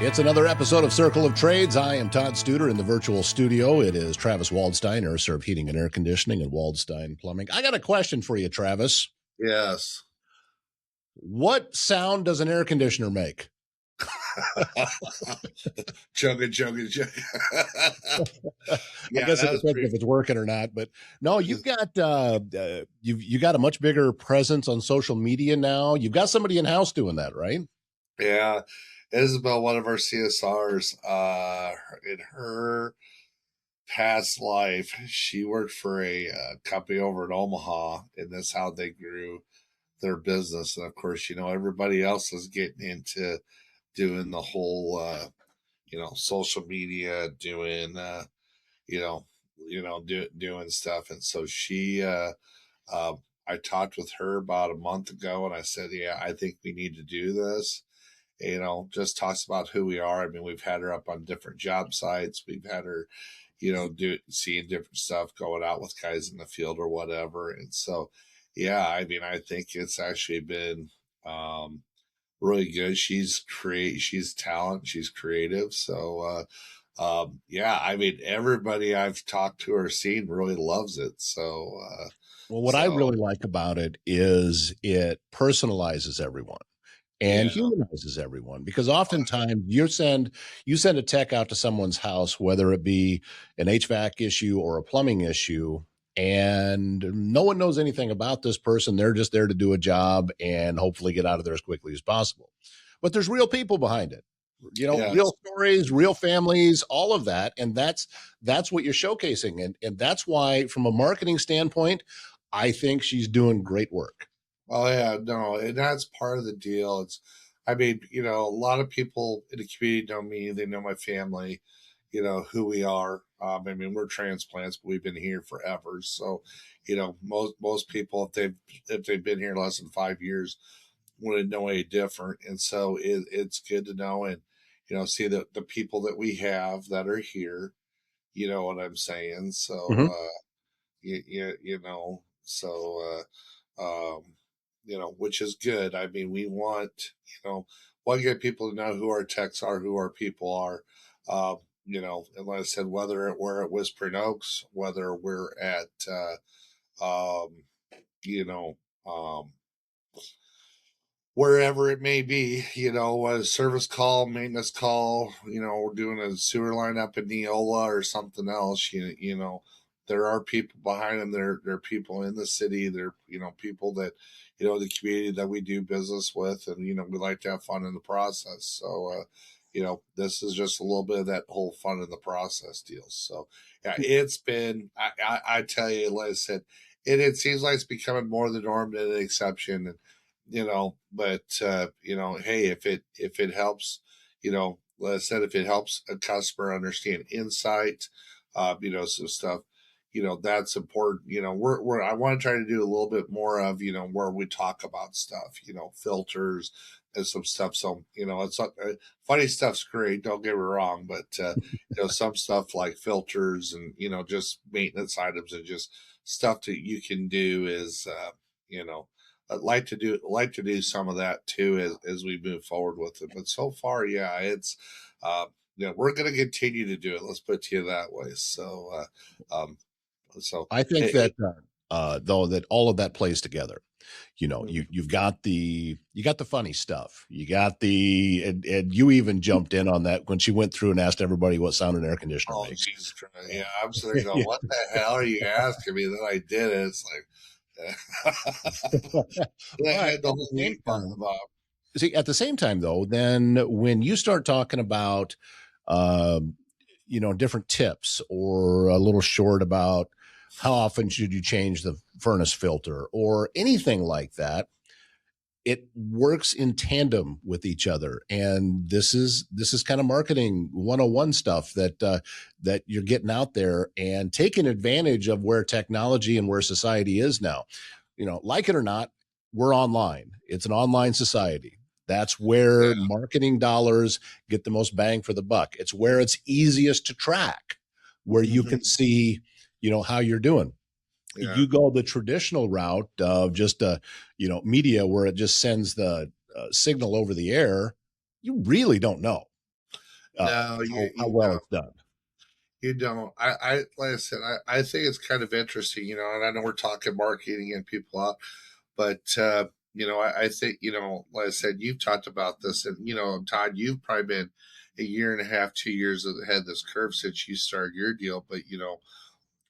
It's another episode of Circle of Trades. I am Todd Studer in the virtual studio. It is Travis Waldstein, Air Serv Heating and Air Conditioning, and Waldstein Plumbing. I got a question for you, Travis. Yes. What sound does an air conditioner make? Chugging. I guess it depends if it's working or not. But no, you've got you got a much bigger presence on social media now. You've got somebody in house doing that, right? Yeah. Isabel, one of our CSRs, in her past life, she worked for a company over in Omaha, and that's how they grew their business. And of course, everybody else is getting into doing the whole, social media, doing, doing stuff. And so she, I talked with her about a month ago, and I said, yeah, I think we need to do this. Just talks about who we are. I mean, we've had her up on different job sites. We've had her, seeing different stuff, going out with guys in the field or whatever. And so, yeah, I mean, I think it's actually been really good. She's talent. She's creative. So, yeah, I mean, everybody I've talked to or seen really loves it. So, well, I really like about it is it personalizes everyone and humanizes everyone, because oftentimes you send a tech out to someone's house, whether it be an HVAC issue or a plumbing issue, and no one knows anything about this person. They're just there to do a job and hopefully get out of there as quickly as possible. But there's real people behind it, real stories, real families, all of that. And that's what you're showcasing. And that's why, from a marketing standpoint, I think she's doing great work. Oh yeah, no, and that's part of the deal. A lot of people in the community know me. They know my family, who we are. I mean, we're transplants, but we've been here forever. So, most people, if they've been here less than 5 years, wouldn't know any different. And so it's good to know and, see the people that we have that are here. You know what I'm saying? So, which is good. I mean, we want to get people to know who our techs are, who our people are. And like I said, whether we're at Whispering Oaks, whether we're at, wherever it may be, a service call, maintenance call, we're doing a sewer line up in Neola or something else, there are people behind them. There are people in the city. There are, people that, the community that we do business with, and, we like to have fun in the process. So, this is just a little bit of that whole fun in the process deal. So, yeah, it's been, I tell you, like I said, it seems like it's becoming more the norm than an exception. And, but, hey, if it helps, like I said, if it helps a customer understand insight, some stuff, that's important. I want to try to do a little bit more of, where we talk about stuff, filters and some stuff. So, it's funny stuff's great. Don't get me wrong, but, some stuff like filters and, just maintenance items and just stuff that you can do is, I'd like to do some of that too as we move forward with it. But so far, yeah, it's, we're going to continue to do it. Let's put it to you that way. So, so I think that though that all of that plays together. You've got the funny stuff. You got and you even jumped in on that when she went through and asked everybody what sound an air conditioner makes. Jesus Christ. Yeah, I'm sitting there going, what the hell are you asking me? Then I did it. It's like, See, at the same time, though, then when you start talking about, different tips or a little short about how often should you change the furnace filter or anything like that, it works in tandem with each other. And this is kind of marketing 101 stuff that you're getting out there and taking advantage of where technology and where society is now. Like it or not, we're online. It's an online society. That's where marketing dollars get the most bang for the buck. It's where it's easiest to track, where you can see, how you're doing. Yeah. You go the traditional route of just, media where it just sends the signal over the air. You really don't know. No, how you well don't. it's done. You don't. Like I said, I think it's kind of interesting, and I know we're talking marketing and people out, but I think, like I said, you've talked about this, and Todd, you've probably been a year and a half, 2 years ahead of this curve since you started your deal. But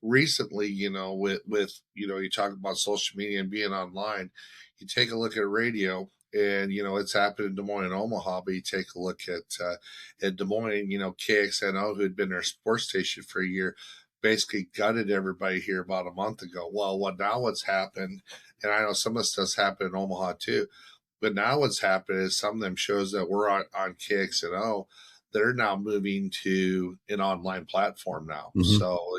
recently, with you talk about social media and being online, you take a look at radio, and it's happened in Des Moines and Omaha. But you take a look at Des Moines, KXNO, who had been their sports station for a year, basically gutted everybody here about a month ago. Well, what's happened, and I know some of this stuff's happened in Omaha too, but now what's happened is some of them shows that were on KXNO, they're now moving to an online platform now. Hmm. So,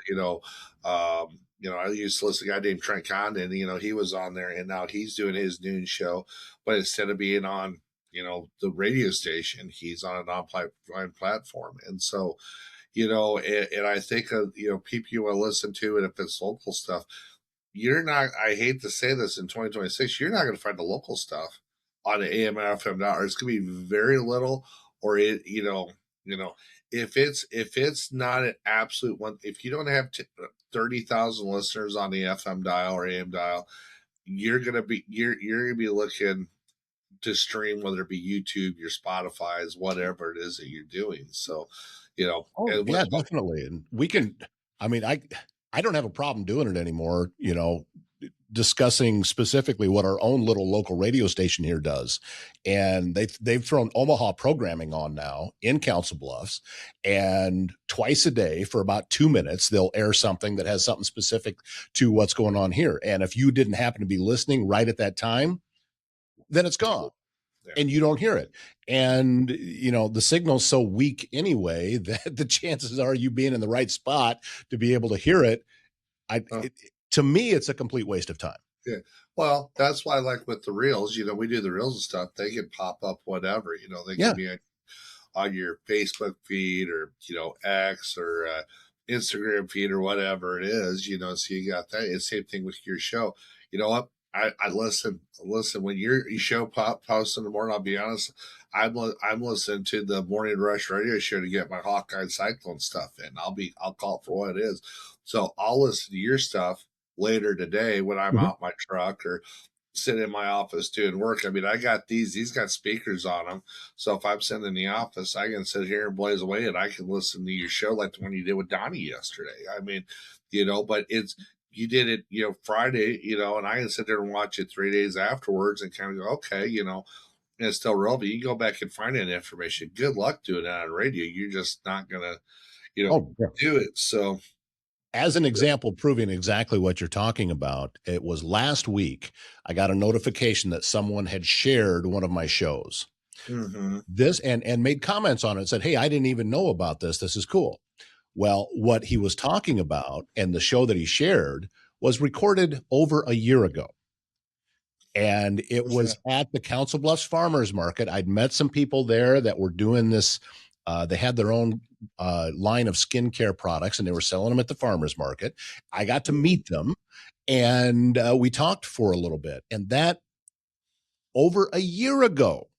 I used to listen to a guy named Trent Condon, he was on there, and now he's doing his noon show, but instead of being on, the radio station, he's on an online platform. And so, and I think, people you want to listen to, and if it's local stuff, you're not, I hate to say this, in 2026, you're not going to find the local stuff on the AM and FM dollar. It's going to be very little, or if it's not an absolute one, if you don't have 30,000 listeners on the FM dial or AM dial, you're going to be looking to stream, whether it be YouTube, your Spotify's, whatever it is that you're doing. So, Oh and yeah, definitely. And we can, I mean, I don't have a problem doing it anymore, discussing specifically what our own little local radio station here does. And they've thrown Omaha programming on now in Council Bluffs, and twice a day for about 2 minutes, they'll air something that has something specific to what's going on here. And if you didn't happen to be listening right at that time, then it's gone yeah. and you don't hear it. And the signal's so weak anyway that the chances are you being in the right spot to be able to hear it, to me, it's a complete waste of time. Yeah. Well, that's why, like with the reels, we do the reels and stuff. They can pop up whatever, they Yeah. can be on your Facebook feed, or, X, or Instagram feed, or whatever it is, so you got that. It's the same thing with your show. You know what? I listen when your show posts in the morning. I'll be honest, I'm listening to the Morning Rush radio show to get my Hawkeye Cyclone stuff in. I'll call it for what it is. So I'll listen to your stuff later today when I'm Mhm. out my truck, or sitting in my office doing work. I mean, I got these got speakers on them. So if I'm sitting in the office, I can sit here and blaze away, and I can listen to your show like the one you did with Donnie yesterday. I mean, but you did it, Friday, and I can sit there and watch it 3 days afterwards and kind of go, okay, and it's still relevant. You can go back and find that information. Good luck doing that on radio. You're just not gonna, Oh, yeah. do it. So, As an example, proving exactly what you're talking about, it was last week. I got a notification that someone had shared one of my shows. mm-hmm. This and made comments on it, said, "Hey, I didn't even know about this. This is cool." Well, what he was talking about and the show that he shared was recorded over a year ago. And it was at the Council Bluffs Farmers Market. I'd met some people there that were doing this. They had their own line of skincare products, and they were selling them at the farmers market. I got to meet them, and we talked for a little bit. And that, over a year ago,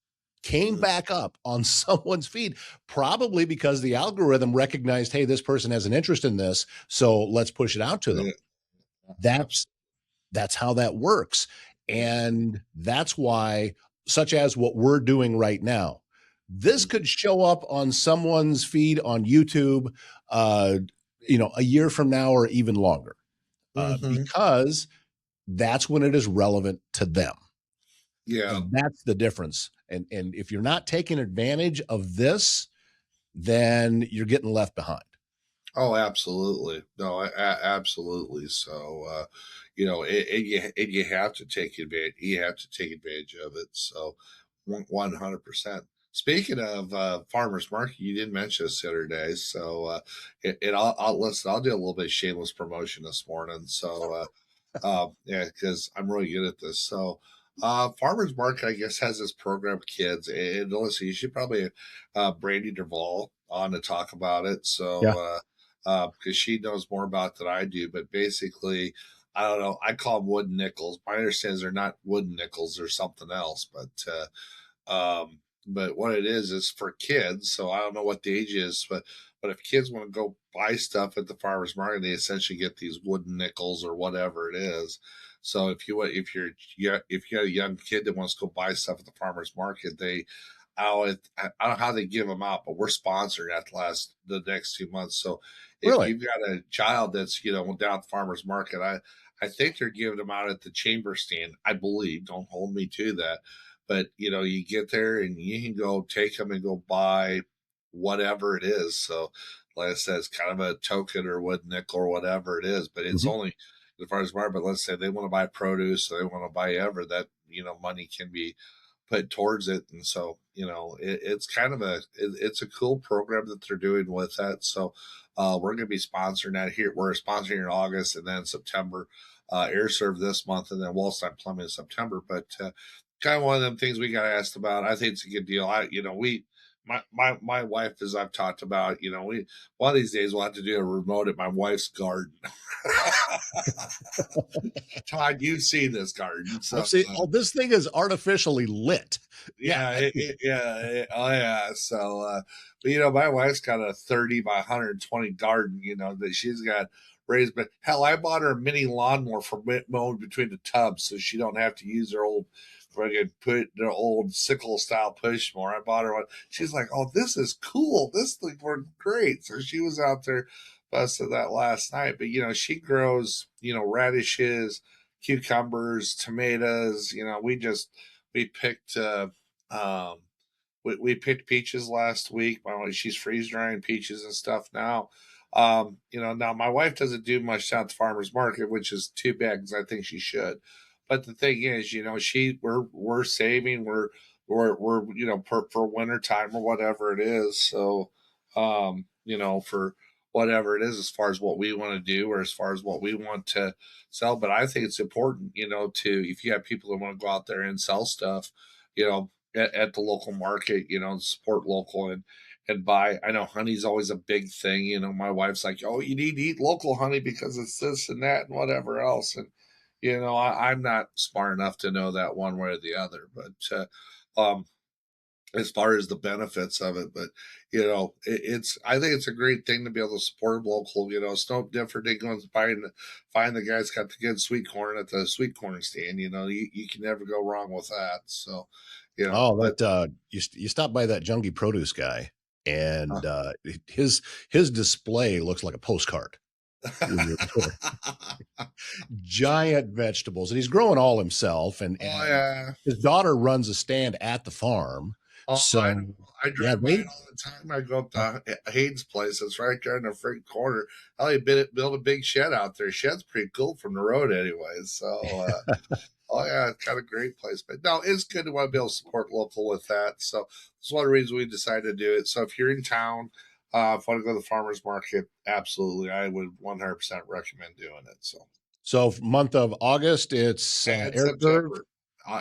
came back up on someone's feed, probably because the algorithm recognized, hey, this person has an interest in this, so let's push it out to them. That's how that works. And that's why, such as what we're doing right now, this could show up on someone's feed on YouTube, a year from now or even longer, because that's when it is relevant to them. Yeah. And that's the difference. And if you're not taking advantage of this, then you're getting left behind. Oh, absolutely. No, absolutely. So, you have to take advantage. You have to take advantage of it. So, 100%. Speaking of farmers market, you did mention this the other day. So, I'll listen. I'll do a little bit of shameless promotion this morning. So, yeah, because I'm really good at this. So, farmers market, I guess, has this program with kids, and listen, you should probably Brandy Derval on to talk about it. So, Yeah. because she knows more about it than I do. But basically, I don't know. I call them wooden nickels. My understanding is they're not wooden nickels; they're something else. But but what it is for kids. So I don't know what the age is, but if kids want to go buy stuff at the farmers market, they essentially get these wooden nickels or whatever it is. So if you got a young kid that wants to go buy stuff at the farmers market, I don't know how they give them out, but we're sponsored at the next 2 months. So if Really? you've got a child that's down at the farmers market, I think they're giving them out at the chamber stand. I believe. Don't hold me to that, but you get there and you can go take them and go buy whatever it is. So, like I said, it's kind of a token or wood nickel or whatever it is, but it's Mhm. only the farmers market. But let's say they want to buy produce, or they want to buy ever that money can be put towards it. And so, it's kind of it's a cool program that they're doing with that. So, we're going to be sponsoring that here. We're sponsoring in August and then September, Air Serve this month, and then Wallstein Plumbing in September. But kind of one of them things we got asked about. I think it's a good deal. My wife, as I've talked about, we one of these days we'll have to do a remote at my wife's garden. Todd, you've seen this garden, I've so seen. Oh, this thing is artificially lit. Yeah. oh yeah. So, but my wife's got a 30 by 120 garden, that she's got raised. But hell, I bought her a mini lawnmower for mowing between the tubs, so she don't have to use her old put the old sickle style push mower. I bought her one. She's like, "Oh, this is cool. This thing worked great." So she was out there busted that last night. But she grows, radishes, cucumbers, tomatoes. We picked um we picked peaches last week. My wife, she's freeze drying peaches and stuff now. Now my wife doesn't do much down at the farmers market, which is too bad because I think she should. But the thing is, we're saving, we're for winter time or whatever it is. So, for whatever it is, as far as what we want to do or as far as what we want to sell. But I think it's important, to if you have people that want to go out there and sell stuff, at the local market, support local and buy. I know honey's always a big thing. My wife's like, "Oh, you need to eat local honey because it's this and that and whatever else." And I'm not smart enough to know that one way or the other. But as far as the benefits of it, but I think it's a great thing to be able to support local. It's no different than going to find the guy's got the good sweet corn at the sweet corn stand. You can never go wrong with that. So, Oh, but you stop by that Jungie Produce guy, uh, and his display looks like a postcard when you're there. Giant vegetables, and he's growing all himself. And oh yeah. his daughter runs a stand at the farm. Oh, I know. So I yeah, drive by it all the time. I go up to Hayden's place. It's right there in the freaking corner. I build a big shed out there. Shed's pretty cool from the road, anyways. So, oh yeah, it's got a great place. But no, it's good to want to be able to support local with that. So that's one of the reasons we decided to do it. So if you're in town, if you want to go to the farmers market, absolutely, I would 100% recommend doing it. so month of August, it's And Air Serv, September,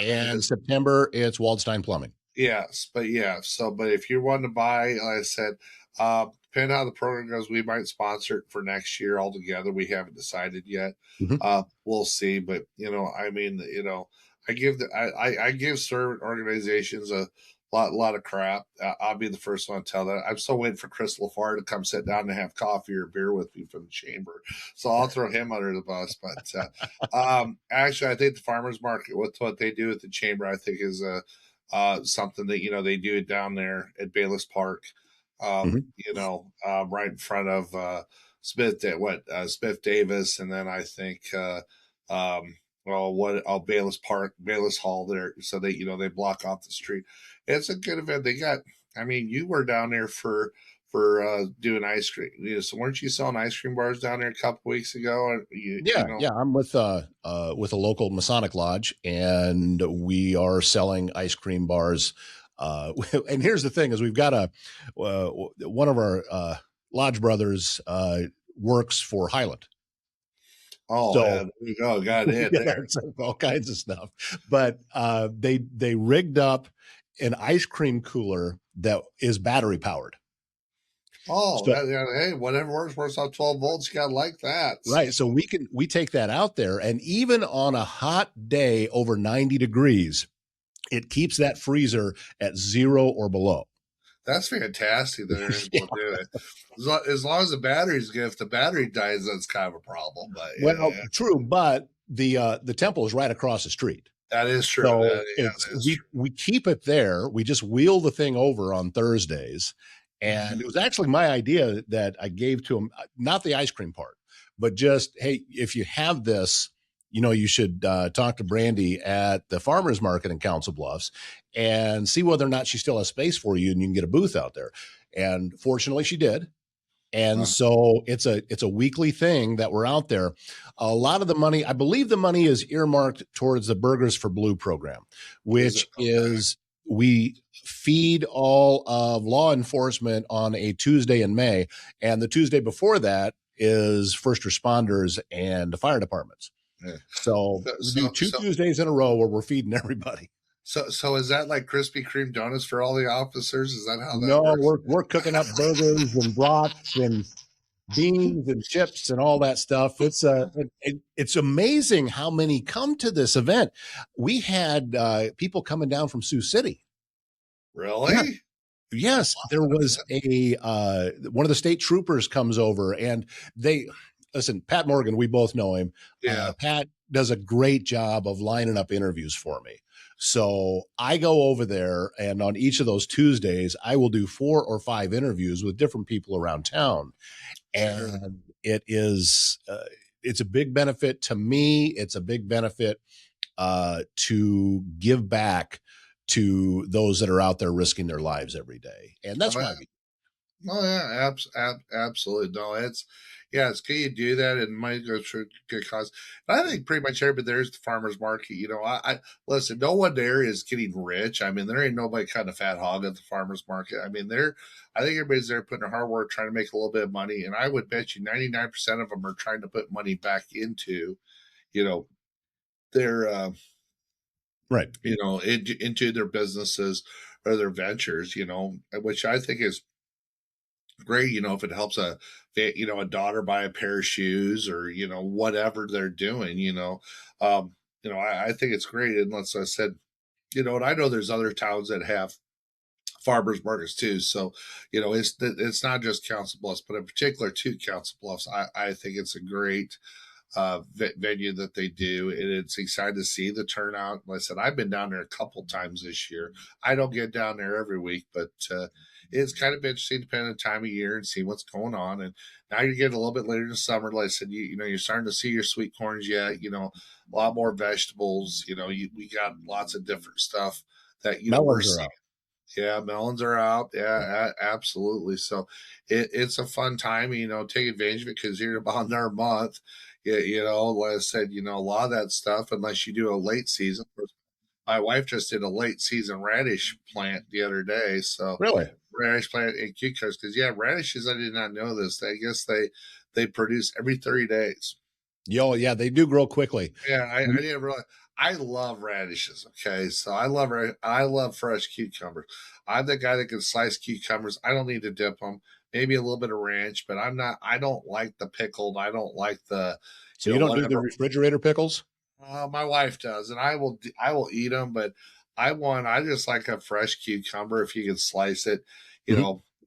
and September, it's Waldstein Plumbing. yes, but yeah. So, but if you're wanting to buy, like I said, depending on how the program goes, we might sponsor it for next year altogether. We haven't decided yet. Mhm. We'll see. But I mean, I give certain organizations a lot of crap. I'll be the first one to tell that. I'm still waiting for Chris LaFar to come sit down and have coffee or beer with me from the chamber. So I'll throw him under the bus. But actually, I think the farmers market with what they do at the chamber, I think is something that they do it down there at Bayless Park, Mhm. right in front of Smith Davis, and then I think Bayless Park, Bayless Hall there, so they block off the street. It's a good event. They got. I mean, you were down there for doing ice cream. So weren't you selling ice cream bars down there a couple weeks ago? Yeah, yeah. I'm with a local Masonic lodge, and we are selling ice cream bars. And here's the thing: is we've got one of our lodge brothers works for Highland, Oh so yeah, there you go. Got we it get there. all kinds of stuff. But they rigged up an ice cream cooler that is battery powered. Oh, So hey, whatever works on 12 volts. You got to like that. So, right, so we take that out there, and even on a hot day over 90 degrees, It keeps that freezer at 0 or below. That's fantastic that they're able to do it. As long as the battery's good, if the battery dies, that's kind of a problem. But Well, true, but the temple is right across the street. that is true. So That is true. we keep it there. We just wheel the thing over on Thursdays. And it was actually my idea that I gave to him, not the ice cream part, but just, hey, if you have this, you should talk to Brandy at the farmers market in Council Bluffs and see whether or not she still has space for you and you can get a booth out there. And fortunately, she did. And so it's a weekly thing that we're out there. A lot of the money, I believe the money is earmarked towards the Burgers for Blue program, which is we feed all of law enforcement on a Tuesday in May. And the Tuesday before that is first responders and the fire departments. Yeah. So we do two Tuesdays in a row where we're feeding everybody. So is that like Krispy Kreme donuts for all the officers? Is that how that works? No, we're cooking up burgers and brats and beans and chips and all that stuff. It's amazing how many come to this event. We had people coming down from Sioux City. Really? Yeah. Yes, there was one of the state troopers comes over and listen, Pat Morgan, we both know him. Yeah. Pat does a great job of lining up interviews for me. So I go over there, and on each of those Tuesdays, I will do 4 or 5 interviews with different people around town. And it's a big benefit to me. It's a big benefit to give back to those that are out there risking their lives every day. And that's why. Oh yeah, absolutely. No, it's good you do that, and money goes to good cause. But I think pretty much everybody there's the farmers market. I listen. No one there is getting rich. I mean, there ain't nobody cutting a fat hog at the farmers market. I mean, I think everybody's there putting their hard work, trying to make a little bit of money, and I would bet you 99% of them are trying to put money back into, their right, into their businesses or their ventures. Which I think is great, if it helps a daughter buy a pair of shoes or whatever they're doing, I think it's great. And as I said, and I know there's other towns that have farmers markets too. So it's not just Council Bluffs, but in particular to Council Bluffs, I think it's a great venue that they do, and it's exciting to see the turnout. Like I said, I've been down there a couple times this year. I don't get down there every week, but it's kind of interesting depending on the time of year and see what's going on. And now you're getting a little bit later in the summer. Like I said, you're starting to see your sweet corns yet. A lot more vegetables. We got lots of different stuff that we're seeing. Yeah, melons are out. Yeah, absolutely. So it's a fun time. Take advantage of it because you're about another month. Yeah, like I said, a lot of that stuff, unless you do a late season. My wife just did a late season radish plant the other day. So really, radish plant and cucumbers, because radishes, I did not know this. I guess they produce every 30 days. Yeah, they do grow quickly. Yeah, I didn't realize. I love radishes. Okay, so I love fresh cucumbers. I'm the guy that can slice cucumbers. I don't need to dip them. Maybe a little bit of ranch, but I don't like the pickled. I don't like the. So you don't do the refrigerator pickles? My wife does, and I will eat them, but I just like a fresh cucumber if you can slice it. In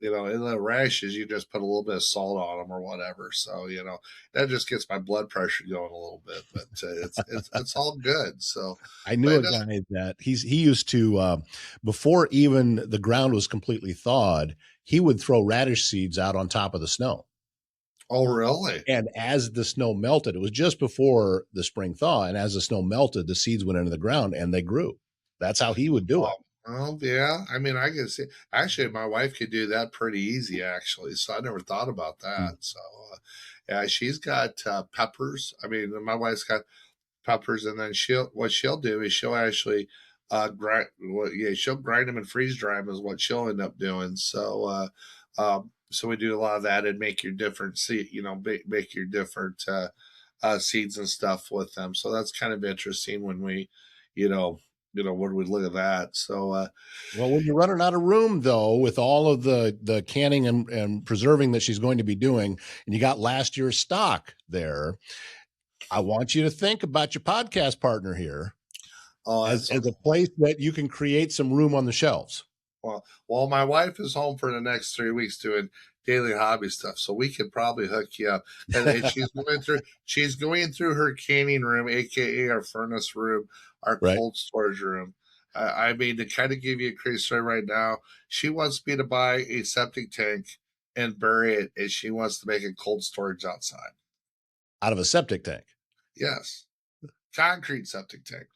the radishes, you just put a little bit of salt on them or whatever. So that just gets my blood pressure going a little bit, but it's all good. So I knew a guy that he used to before even the ground was completely thawed, he would throw radish seeds out on top of the snow. Oh, really? And as the snow melted, it was just before the spring thaw, and as the snow melted, the seeds went into the ground and they grew. That's how he would do it. Oh, yeah. I mean, I can see. Actually, my wife could do that pretty easy, actually. So I never thought about that. So, yeah, she's got peppers. I mean, my wife's got peppers, and then what she'll do is she'll actually she'll grind them and freeze dry them is what she'll end up doing. So, so we do a lot of that and make your different make your different seeds and stuff with them. So that's kind of interesting when we, when we look at that. So, well, when you're running out of room though, with all of the canning and preserving that she's going to be doing, and you got last year's stock there, I want you to think about your podcast partner here. Oh, as that's as a okay. place that you can create some room on the shelves. Well, my wife is home for the next 3 weeks doing daily hobby stuff, so we could probably hook you up. And she's going through her canning room, aka our furnace room, our Right. cold storage room. I mean, to kind of give you a crazy story right now, she wants me to buy a septic tank and bury it, and she wants to make a cold storage outside. Out of a septic tank. Yes, concrete septic tank.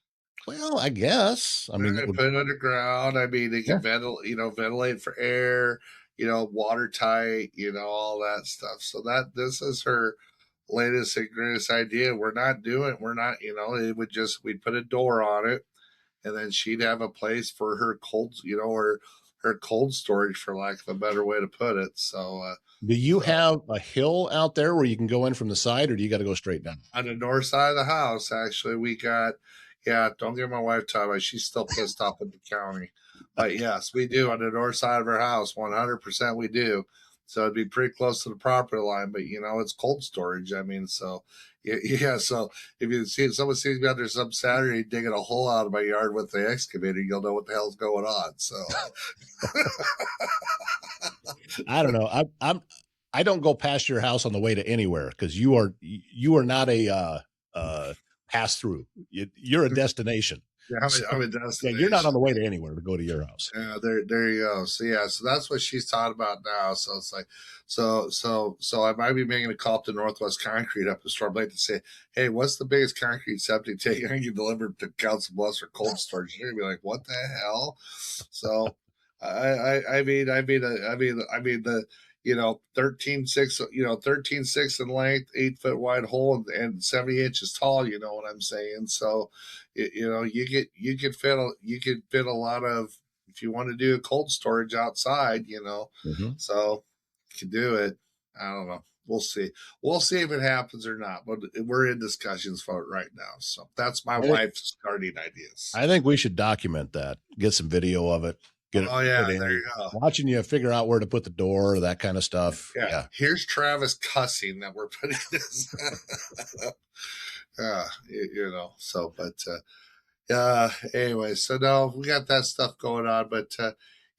Well, I guess. I They're mean, that gonna would, put it underground. I mean, they yeah. can ventilate for air, watertight, all that stuff. So this is her latest and greatest idea. We're not, we'd put a door on it, and then she'd have a place for her cold, or her cold storage, for lack of a better way to put it. Do you So have a hill out there where you can go in from the side, or do you got to go straight down? on the north side of the house, actually, we got, yeah, don't give my wife time, but she's still pissed off at the county. But yes, we do on the north side of our house, 100% we do. So it'd be pretty close to the property line, but it's cold storage. I mean, so yeah. So if someone sees me out there some Saturday digging a hole out of my yard with the excavator, you'll know what the hell's going on. So I don't know. I don't go past your house on the way to anywhere because you are not a pass through. You're a destination. yeah, So I'm a yeah, you're not on destination. the way to anywhere to go to your house. Yeah, there you go. So yeah, so that's what she's taught about now. So it's like, so I might be making a call up to Northwest Concrete up in Storm Lake to say, hey, what's the biggest concrete septic tank I can get delivered to Council Bluffs for cold storage? You're gonna be like, what the hell? So I mean the 13.6, 13.6 in length, 8 foot wide hole, and 70 inches tall. You know what I'm saying? So you could fit a lot of, if you want to do a cold storage outside, Mhm. so you can do it. I don't know. We'll see. We'll see if it happens or not. But we're in discussions for it right now. So that's my I think wife's starting ideas. I think we should document that. Get some video of it. Get it Oh yeah, put there in. you go. Watching you figure out where to put the door, that kind of stuff. Yeah, Yeah. here's Travis cussing that we're putting this. So, but anyway, so no, we got that stuff going on, but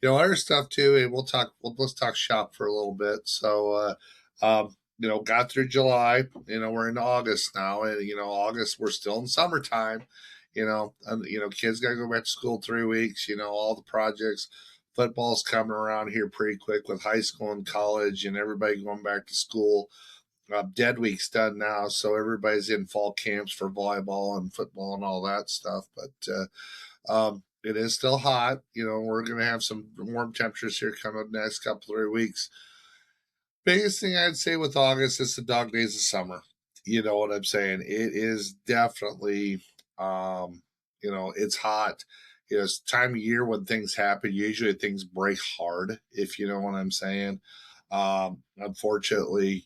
other stuff too. And let's talk shop for a little bit. So, got through July. We're in August now, and August we're still in summertime. Kids got to go back to school 3 weeks. All the projects. Football's coming around here pretty quick with high school and college, and everybody going back to school. Dead week's done now, so everybody's in fall camps for volleyball and football and all that stuff. But it is still hot. We're going to have some warm temperatures here coming up next couple 3 weeks. Biggest thing I'd say with August is the dog days of summer. You know what I'm saying? It is definitely, it's hot. It's time of year when things happen. Usually things break hard, if you know what I'm saying. Unfortunately,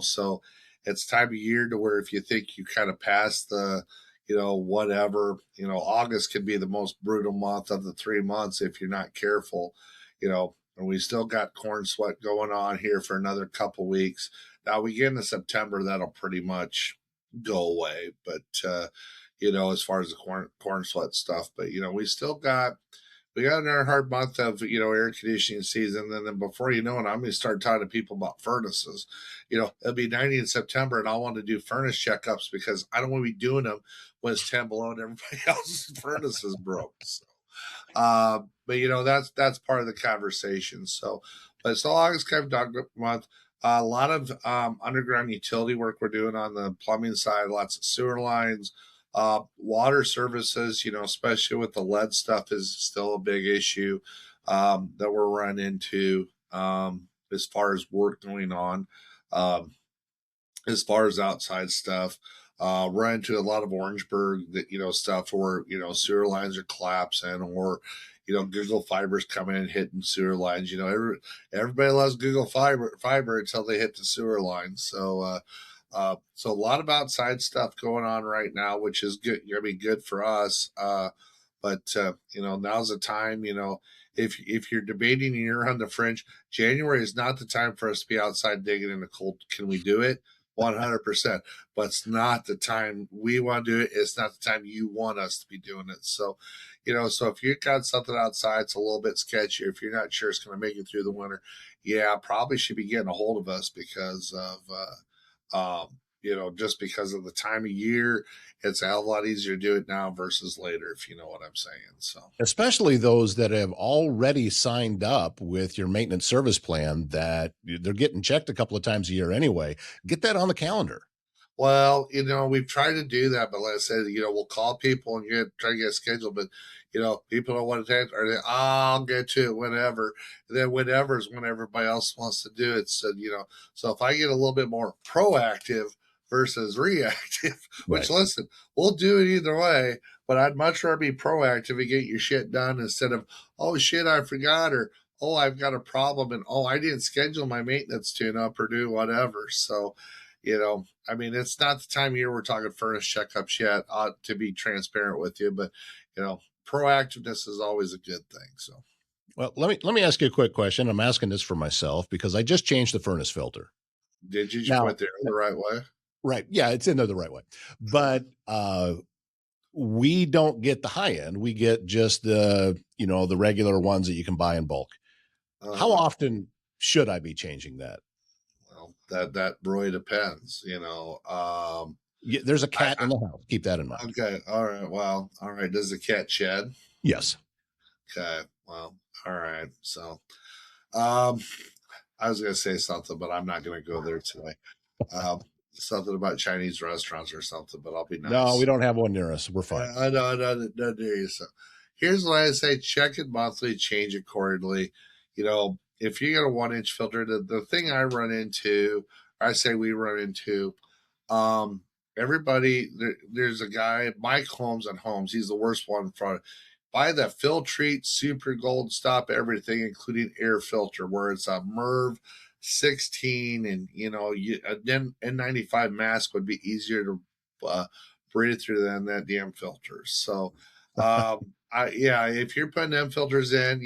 so it's time of year to where if you think you kind of passed the, whatever, August can be the most brutal month of the 3 months if you're not careful, and we still got corn sweat going on here for another couple weeks. Now we get into September, that'll pretty much go away. But as far as the corn sweat stuff, but we got another hard month of air conditioning season, and then before you know it, I'm going to start talking to people about furnaces. It'll be 90 in September, and I'll want to do furnace checkups because I don't want to be doing them when it's 10 below and everybody else's furnace is broke. So, but that's part of the conversation. So, but it's August kind of dog month. A lot of underground utility work we're doing on the plumbing side, lots of sewer lines, water services, especially with the lead stuff, is still a big issue that we're running into as far as work going on. Um, as far as outside stuff, run into a lot of Orangeburg, stuff where, sewer lines are collapsing, or, Google Fiber's coming in hitting sewer lines. Everybody loves Google Fiber until they hit the sewer lines. So a lot of outside stuff going on right now, which is good. Good for us. But now's the time. If you're debating and you're on the fringe, January is not the time for us to be outside digging in the cold. Can we do it? 100%. But it's not the time we want to do it. It's not the time you want us to be doing it. So, so if you've got something outside, it's a little bit sketchy. If you're not sure it's going to make it through the winter, yeah, probably should be getting a hold of us because of, just because of the time of year. It's a hell of a lot easier to do it now versus later, if you know what I'm saying. So, Especially those that have already signed up with your maintenance service plan that they're getting checked a couple of times a year anyway. Get that on the calendar. well, we've tried to do that, but like I said, we'll call people and try to get a schedule, but people don't want to take, or I'll get to it whenever. And then whenever is when everybody else wants to do it. So, so if I get a little bit more proactive versus reactive, which Right. listen, we'll do it either way, but I'd much rather be proactive and get your shit done instead of, oh shit, I forgot, or oh, I've got a problem, and oh, I didn't schedule my maintenance tune up or do whatever. So, I mean, it's not the time of year we're talking furnace checkups yet, to be transparent with you, but proactiveness is always a good thing. So, Well, let me ask you a quick question. I'm asking this for myself because I just changed the furnace filter. did you Now, put the air the right way? right, yeah, it's in there the right way, but we don't get the high end. We get just the regular ones that you can buy in bulk. How Uh, often should I be changing that? well, that really depends. There's a I, cat in the house. Keep that in mind. okay, all right, well, all right. Does the cat shed? Yes. Okay, well, all right. So, um, I was gonna say something, but I'm not gonna go there today. Um, Something about Chinese restaurants or something, but I'll be No, we nice. don't have one near us. We're fine. Yeah, I know, I know, you. So here's what I say: check it monthly, change it quarterly. If you get a 1 inch filter, the thing I run into, I say we run into, um, everybody. There's a guy, Mike Holmes on Holmes. He's the worst one for. Buy the Filtrete Super Gold Stop everything, including air filter, where it's a Merv 16, and an N95 mask would be easier to breathe through than that damn filter. So, if you're putting them filters in,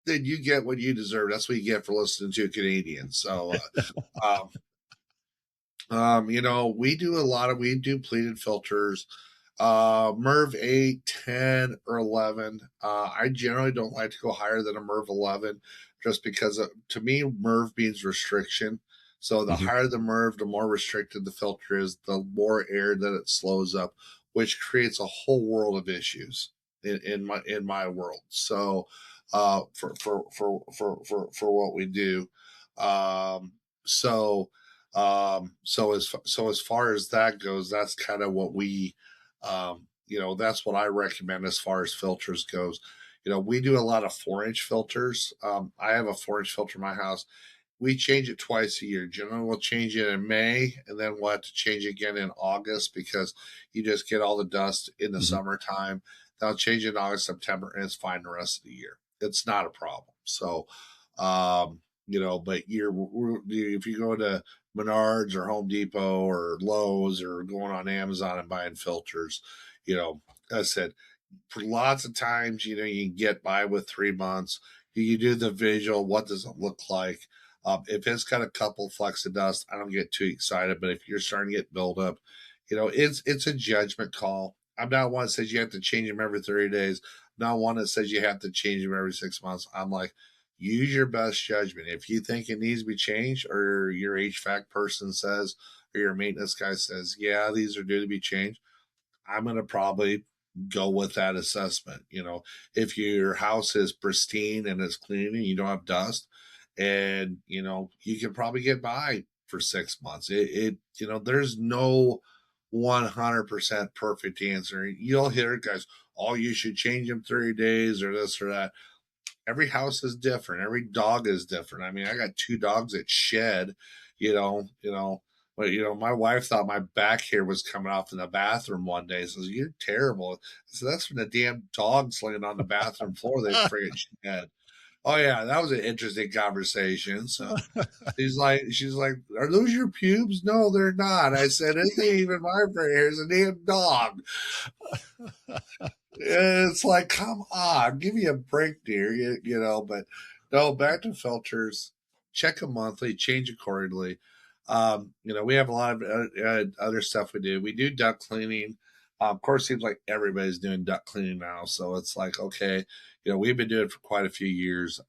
then you get what you deserve. That's what you get for listening to Canadians. So, we do pleated filters. Merv 8, 10, or 11. I generally don't like to go higher than a Merv 11 just because to me, Merv means restriction. So the Mhm. higher the Merv, the more restricted the filter is, the more air that it slows up, which creates a whole world of issues in my world. So for what we do. Um, so as far as that goes, that's kind of what that's what I recommend as far as filters goes. We do a lot of 4 inch filters. I have a 4 inch filter in my house. We change it twice a year. Generally, we'll change it in May, and then we'll have to change it again in August because you just get all the dust in the Mhm. summertime. Then I'll change it in August, September, and it's fine the rest of the year. It's not a problem. So, but if you go to Menards or Home Depot or Lowe's or going on Amazon and buying filters, I said, for lots of times, you can get by with 3 months. You do the visual. What does it look like? If it's got a couple flecks of dust, I don't get too excited. But if you're starting to get buildup, it's a judgment call. I'm not one that says you have to change them every 30 days. I'm not one that says you have to change them every 6 months. I'm like, use your best judgment. If you think it needs to be changed, or your HVAC person says, or your maintenance guy says, yeah, these are due to be changed, I'm going to probably go with that assessment. If your house is pristine and it's clean and you don't have dust, and you can probably get by for 6 months. There's no 100% perfect answer. You'll hear it, guys. Oh, you should change them 30 days or this or that. Every house is different. Every dog is different. I mean, I got 2 dogs that shed, but my wife thought my back hair was coming off in the bathroom one day. Says, "You're terrible." So that's from the damn dogs laying on the bathroom floor. They friggin' shed. Oh yeah, that was an interesting conversation. So she's like, "Are those your pubes?" No, they're not. I said, "It ain't even my hair. It's a damn dog." It's like, come on, give me a break, dear. But no, back to filters. Check them monthly, change accordingly. We have a lot of other stuff we do. We do duct cleaning. Of course, it seems like everybody's doing duct cleaning now. So it's like, okay, we've been doing it for quite a few years.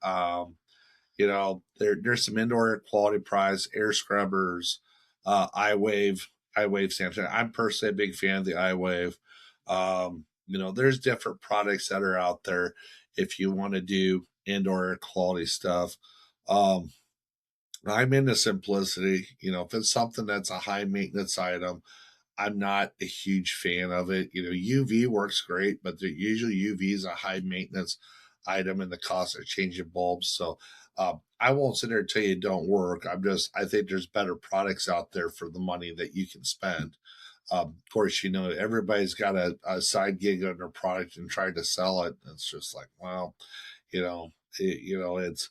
There's some indoor air quality products, air scrubbers, iWave, iWave sanitizer. I'm personally a big fan of the iWave. There's different products that are out there if you want to do indoor air quality stuff. I'm into simplicity. If it's something that's a high maintenance item, I'm not a huge fan of it. UV works great, but usually UV is a high maintenance item and the cost of changing bulbs. So I won't sit there and tell you it don't work. I think there's better products out there for the money that you can spend. Of course, everybody's got a side gig on their product and trying to sell it. It's just like, well, it's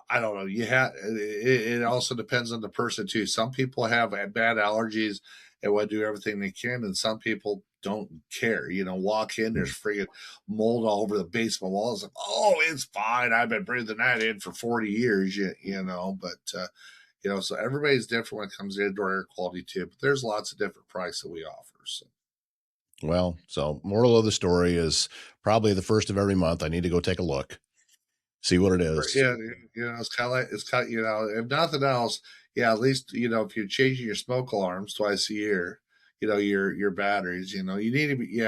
I don't know. It also depends on the person too. Some people have bad allergies and want to do everything they can, and some people don't care. Walk in, there's friggin' mold all over the basement walls. Like, oh, it's fine. I've been breathing that in for 40 years. So everybody's different when it comes to indoor air quality too. But there's lots of different products that we offer. So. Well, so moral of the story is probably the first of every month. I need to go take a look, see what it is. Yeah, it's kind of if nothing else, at least if you're changing your smoke alarms twice a year, your batteries, you need to be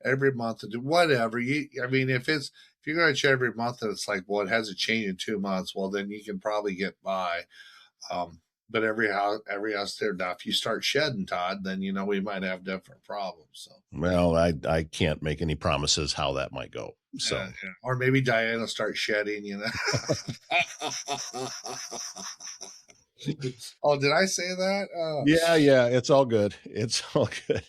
every month to do whatever. If you're going to check every month and it's like, well, it hasn't changed in 2 months, well, then you can probably get by. But every house there, now if you start shedding, Todd, then we might have different problems. So well, I can't make any promises how that might go. So or maybe Diane will start shedding. Oh, did I say that? Oh. Yeah, it's all good. It's all good.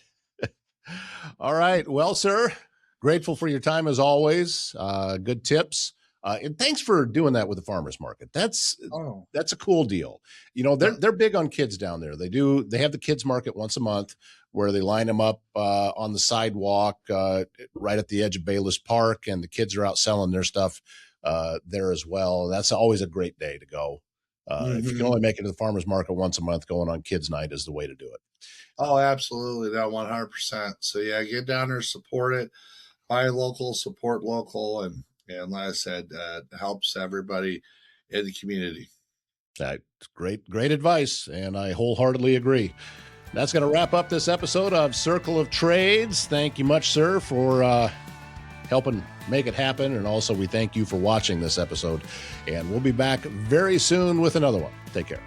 All right, well, sir, grateful for your time as always. Good tips. And thanks for doing that with the farmers market. That's a cool deal. They're big on kids down there. They have the kids market once a month where they line them up on the sidewalk right at the edge of Bayless Park, and the kids are out selling their stuff there as well. That's always a great day to go. If you can only make it to the farmers market once a month, going on kids night is the way to do it. Oh, absolutely. That 100%. So get down there, support it, buy local, support local, and like I said, helps everybody in the community. Great advice, and I wholeheartedly agree. That's going to wrap up this episode of Circle of Trades. Thank you much, sir, for helping make it happen, and also we thank you for watching this episode, and we'll be back very soon with another one. Take care.